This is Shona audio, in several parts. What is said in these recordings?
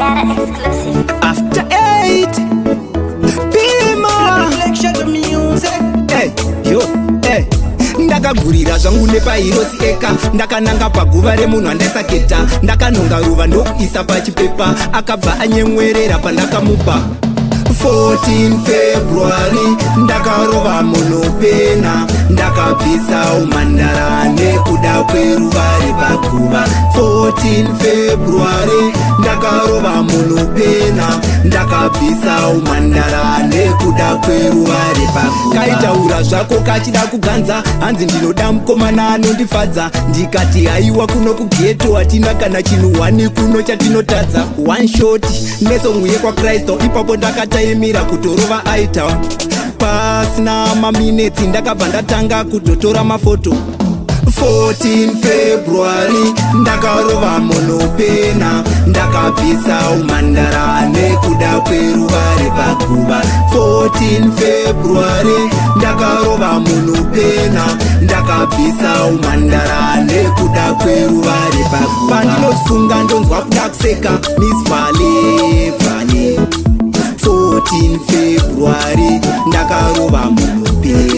Data exclusive. After 8 Pima Hey, yo, hey ndakagurira zvangu nepahirosi eka ndakananga paguva remunhu andaisaketa ndakanonga ruva ndokuisa pachipepa akabva anyemwerera pandakamupa 14 February ndakarova munopena ndakabvisa umhandara nekuda kweruva repaguva 14 February ndakarova munopena ndakabvisa umhandara nekuda kweruva repaguva kaitaura zvako kachida kuganza hanzi ndinoda mukomana anondifadza ndikati haiwa kuno kugeto hatina kana chinhu wani kuno chatinotadza one shot nesongu yekwakristu ipapo ndakataimira kutorova aita pasina maminetsi ndakabva ndatanga kutotora mafoto 14 February ndakarova munopena ndakabvisa umhandara nekuda kweruva repaguva 14 February ndakarova munopena ndakabvisa umhandara nekuda kweruva repaguva pandinosunga ndonzwa kuda kuseka Miss Vale Vale 14 February ndakarova munopena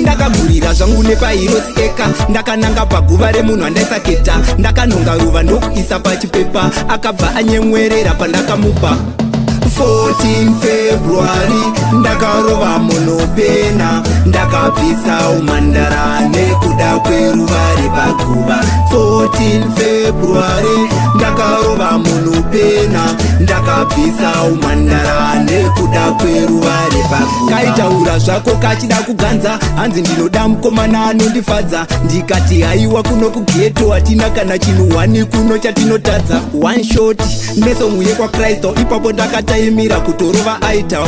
ndakagurira zvangu nepahirosi eka ndakananga paguva remunhu andaisaketa ndakanonga ruva ndokuisa pachipepa akabva anyemwerera pandakamupa 14 February ndakarova munopena ndakabvisa umhandara nekuda kweruva repaguva 14 February ndakarova munopena ndakabvisa umhandara nekuda kweruva repaguva kaitaura zvako kachida kuganza hanzi ndinoda mukomana anondifadza ndikati haiwa kuno kugeto hatina kana chinhu wani kuno chatinotadza one shot nesongu yekwakristu ipapo ndakataimira kutorova aita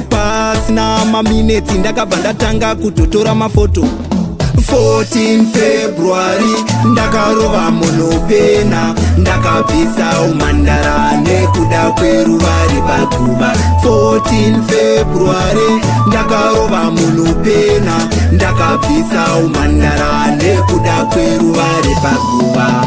pasina maminetsi ndakabva ndatanga kutotora mafoto 14 February ndakarova munopena ndakabvisa umhandara nekuda kweruva repaguva 14 February ndakarova munopena ndakabvisa umhandara nekuda kweruva repaguva